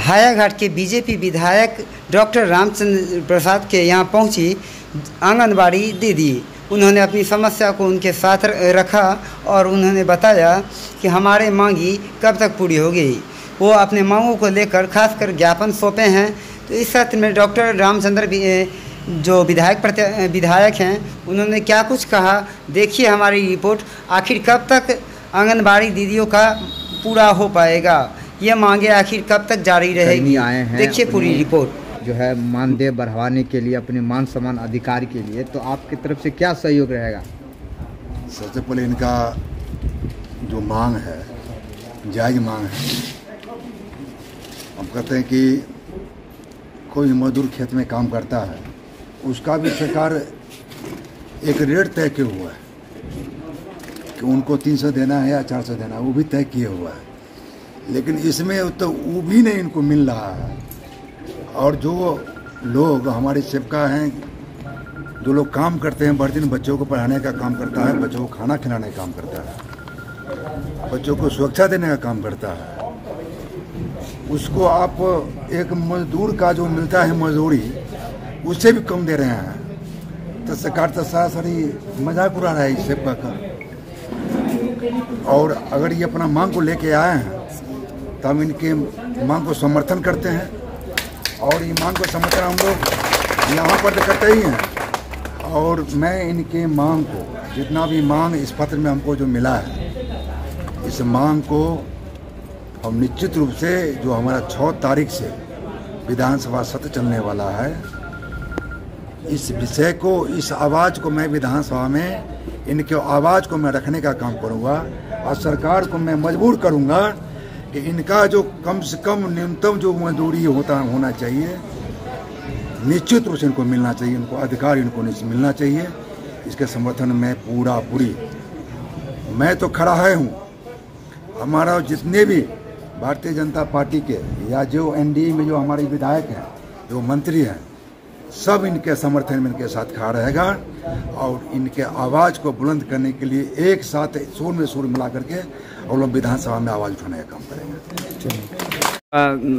हायाघाट के बीजेपी विधायक डॉक्टर रामचंद्र प्रसाद के यहाँ पहुँची, आंगनबाड़ी दीदी उन्होंने अपनी समस्या को उनके साथ रखा और उन्होंने बताया कि हमारे मांगी कब तक पूरी होगी। वो अपने मांगों को लेकर खासकर ज्ञापन सौंपे हैं। तो इस सत्र में डॉक्टर रामचंद्र जो विधायक हैं उन्होंने क्या कुछ कहा, देखिए हमारी रिपोर्ट। आखिर कब तक आंगनबाड़ी दीदियों का पूरा हो पाएगा, ये मांगे आखिर कब तक जारी रहेगी, देखिए पूरी रिपोर्ट। जो है मानदेय बढ़ाने के लिए, अपने मान सम्मान अधिकार के लिए, तो आपकी तरफ से क्या सहयोग रहेगा? सबसे पहले इनका जो मांग है जायज़ मांग है। हम कहते हैं कि कोई मजदूर खेत में काम करता है, उसका भी सरकार एक रेट तय किया हुआ है कि उनको 300 देना है या 400 देना है, वो भी तय किया हुआ है। लेकिन इसमें तो वो भी नहीं इनको मिल रहा है। और जो लोग हमारे सेवका हैं, जो लोग काम करते हैं, बड़े दिन बच्चों को पढ़ाने का काम करता है, बच्चों को खाना खिलाने का काम करता है, बच्चों को सुरक्षा देने का काम करता है, उसको आप एक मजदूर का जो मिलता है मजदूरी, उससे भी कम दे रहे हैं। तो सरकार तो सारी मजाक उड़ा रहा है इस सेवका का। और अगर ये अपना मांग को लेके आए हैं तो हम इनके मांग को समर्थन करते हैं। और ये मांग को समर्थन हम लोग यहाँ पर तो करते ही हैं। और मैं इनके मांग को, जितना भी मांग इस पत्र में हमको जो मिला है, इस मांग को हम निश्चित रूप से, जो हमारा 6 तारीख से विधानसभा सत्र चलने वाला है, इस विषय को, इस आवाज़ को मैं विधानसभा में, इनके आवाज़ को मैं रखने का काम करूँगा। और सरकार को मैं मजबूर करूँगा कि इनका जो कम से कम न्यूनतम जो मजदूरी होना चाहिए, निश्चित रूप से इनको मिलना चाहिए, इनको अधिकार इनको मिलना चाहिए। इसके समर्थन में पूरी मैं तो खड़ा है हूँ। हमारा जितने भी भारतीय जनता पार्टी के या जो एनडीए में जो हमारे विधायक हैं, जो मंत्री हैं, सब इनके समर्थन में इनके साथ खड़ा रहेगा। और इनके आवाज़ को बुलंद करने के लिए एक साथ सुर में सुर मिला करके और लोग विधानसभा में आवाज़ उठाने का काम करेंगे।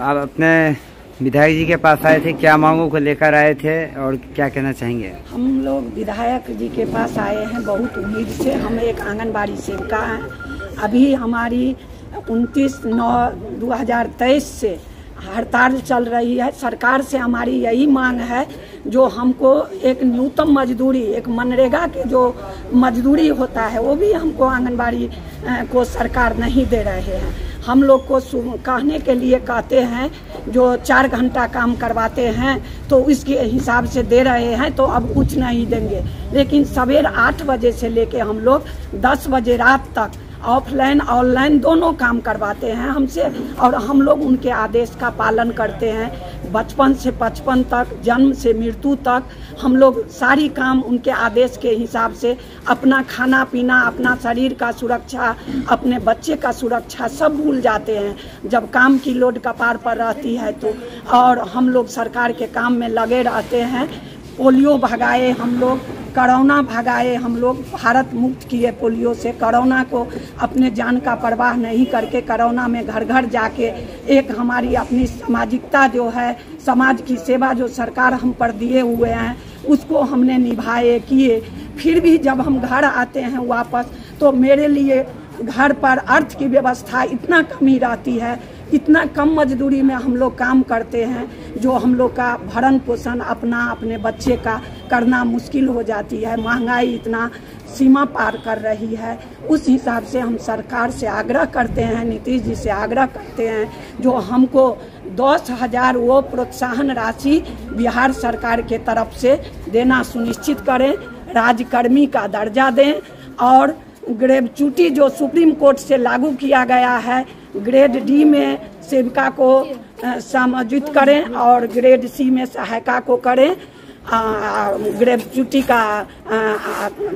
आप अपने विधायक जी के पास आए थे, क्या मांगों को लेकर आए थे और क्या कहना चाहेंगे? हम लोग विधायक जी के पास आए हैं बहुत उम्मीद से। हम एक आंगनबाड़ी सेविका हैं। अभी हमारी 29/9/2023 से हड़ताल चल रही है। सरकार से हमारी यही मांग है, जो हमको एक न्यूनतम मजदूरी, एक मनरेगा के जो मजदूरी होता है, वो भी हमको आंगनबाड़ी को सरकार नहीं दे रहे हैं। हम लोग को कहने के लिए कहते हैं, जो 4 घंटा काम करवाते हैं तो इसके हिसाब से दे रहे हैं, तो अब कुछ नहीं देंगे। लेकिन सवेरे 8 बजे से लेके हम लोग 10 बजे रात तक ऑफलाइन ऑनलाइन दोनों काम करवाते हैं हमसे। और हम लोग उनके आदेश का पालन करते हैं। बचपन से 55 तक, जन्म से मृत्यु तक हम लोग सारी काम उनके आदेश के हिसाब से, अपना खाना पीना, अपना शरीर का सुरक्षा, अपने बच्चे का सुरक्षा सब भूल जाते हैं जब काम की लोड कपार पर रहती है तो। और हम लोग सरकार के काम में लगे रहते हैं। पोलियो भगाए हम लोग, कोरोना भगाए हम लोग, भारत मुक्त किए पोलियो से। कोरोना को अपने जान का परवाह नहीं करके कोरोना में घर घर जाके एक हमारी अपनी सामाजिकता जो है, समाज की सेवा जो सरकार हम पर दिए हुए हैं, उसको हमने निभाए किए। फिर भी जब हम घर आते हैं वापस, तो मेरे लिए घर पर अर्थ की व्यवस्था इतना कमी रहती है, इतना कम मजदूरी में हम लोग काम करते हैं, जो हम लोग का भरण पोषण अपने बच्चे का करना मुश्किल हो जाती है। महंगाई इतना सीमा पार कर रही है। उस हिसाब से हम सरकार से आग्रह करते हैं, नीतीश जी से आग्रह करते हैं, जो हमको 10,000 वो प्रोत्साहन राशि बिहार सरकार के तरफ से देना सुनिश्चित करें। राज्यकर्मी का दर्जा दें और ग्रेजुएटी जो सुप्रीम कोर्ट से लागू किया गया है, ग्रेड डी में सेविका को समायोजित करें और ग्रेड सी में सहायिका को करें। ग्रेजुएटी का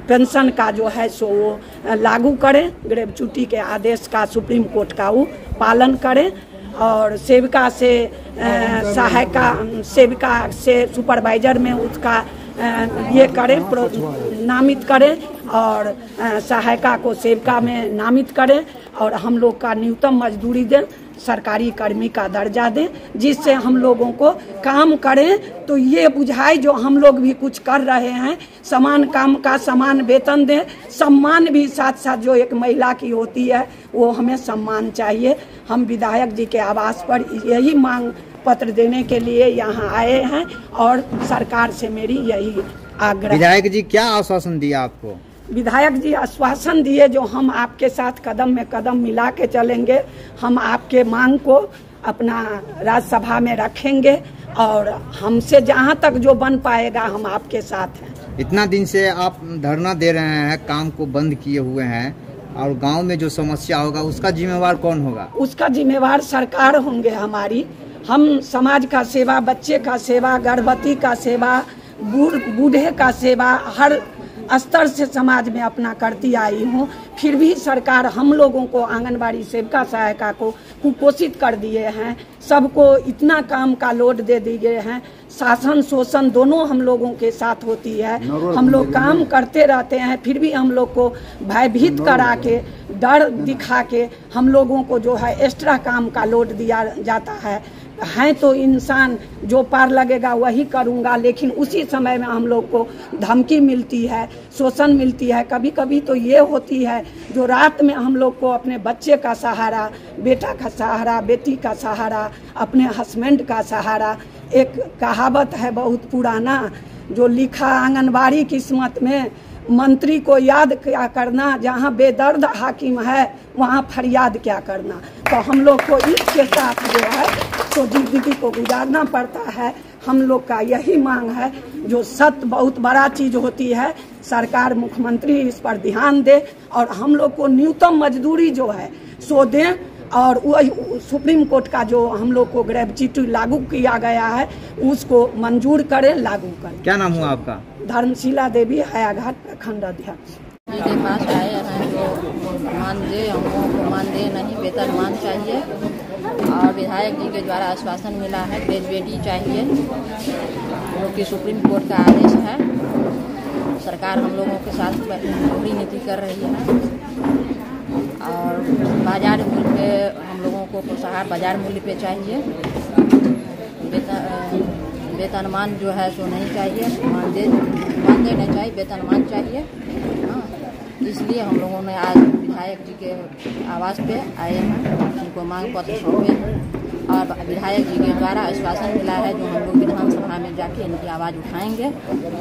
पेंशन का जो है सो वो लागू करें। ग्रेजुएटी के आदेश का सुप्रीम कोर्ट का वो पालन करें। और सेविका से सहायिका, सेविका से सुपरवाइजर में उसका ये करें, नामित करें और सहायिका को सेविका में नामित करें और हम लोग का न्यूनतम मजदूरी दें। सरकारी कर्मी का दर्जा दें, जिससे हम लोगों को काम करें तो ये बुझाए जो हम लोग भी कुछ कर रहे हैं। समान काम का समान वेतन दें, सम्मान भी साथ साथ जो एक महिला की होती है वो हमें सम्मान चाहिए। हम विधायक जी के आवास पर यही मांग पत्र देने के लिए यहाँ आए हैं और सरकार से मेरी यही आग्रह। विधायक जी क्या आश्वासन दिया आपको? विधायक जी आश्वासन दिए जो हम आपके साथ कदम में कदम मिला के चलेंगे, हम आपके मांग को अपना राज्यसभा में रखेंगे और हमसे जहां तक जो बन पाएगा हम आपके साथ हैं। इतना दिन से आप धरना दे रहे हैं, काम को बंद किए हुए हैं, और गांव में जो समस्या होगा उसका जिम्मेवार कौन होगा? उसका जिम्मेवार सरकार होंगे हमारी। हम समाज का सेवा, बच्चे का सेवा, गर्भवती का सेवा, बूढ़े का सेवा हर स्तर से समाज में अपना करती आई हूँ। फिर भी सरकार हम लोगों को आंगनबाड़ी सेविका सहायिका को कुपोषित कर दिए हैं, सबको इतना काम का लोड दे दिए हैं। शासन शोषण दोनों हम लोगों के साथ होती है। हम लोग काम करते रहते हैं, फिर भी हम लोग को भयभीत करा के, डर दिखा के हम लोगों को जो है एक्स्ट्रा काम का लोड दिया जाता है तो इंसान जो पार लगेगा वही करूँगा, लेकिन उसी समय में हम लोग को धमकी मिलती है, शोषण मिलती है। कभी कभी तो ये होती है जो रात में हम लोग को अपने बच्चे का सहारा, बेटा का सहारा, बेटी का सहारा, अपने हस्बैंड का सहारा। एक कहावत है बहुत पुराना जो लिखा, आंगनबाड़ी किस्मत में मंत्री को याद क्या करना, जहाँ बेदर्द हाकिम है वहाँ फरियाद क्या करना। तो हम लोग को इसके साथ जो है तो जिंदगी को गुजारना पड़ता है। हम लोग का यही मांग है, जो सत्य बहुत बड़ा चीज होती है, सरकार मुख्यमंत्री इस पर ध्यान दे और हम लोग को न्यूनतम मजदूरी जो है सो दें, और वही सुप्रीम कोर्ट का जो हम लोग को ग्रेच्युटी लागू किया गया है उसको मंजूर करें, लागू करें। क्या नाम हुआ आपका? धर्मशिला देवी, हयाघाट प्रखंड अध्यक्ष। के पास आए हैं जो मानदेय हम लोगों को मानदेय नहीं, वेतनमान चाहिए और विधायक जी के द्वारा आश्वासन मिला है ग्रेजुएटी चाहिए, जो कि सुप्रीम कोर्ट का आदेश है। सरकार हम लोगों के साथ दोहरी नीति कर रही है और बाजार मूल्य पे हम लोगों को प्रोत्साहन बाजार मूल्य पे चाहिए। वेतनमान जो है सो नहीं चाहिए, मानदेय नहीं चाहिए, वेतनमान चाहिए। हाँ, इसलिए हम लोगों ने आज विधायक जी के आवास पे आए हैं, उनको मांग पत्र सौंपे और विधायक जी के द्वारा आश्वासन मिला है जो हम लोग विधानसभा में जाके इनकी आवाज़ उठाएंगे।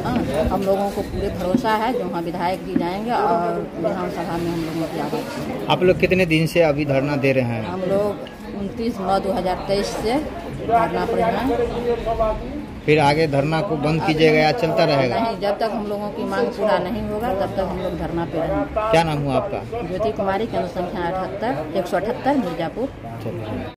हाँ, हम लोगों को पूरे भरोसा है जो वहाँ विधायक जी जाएंगे और विधानसभा में हम लोगों की आवाज़। आप लोग कितने दिन से अभी धरना दे रहे हैं? हम लोग 29/9/2023 से धरना पर हैं। फिर आगे धरना को बंद कीजिएगा या चलता रहेगा? नहीं, जब तक हम लोगों की मांग पूरा नहीं होगा तब तक हम लोग धरना पे रहेंगे। क्या नाम हुआ आपका? ज्योति कुमारी, केंद्र संख्या 178 मिर्जापुर।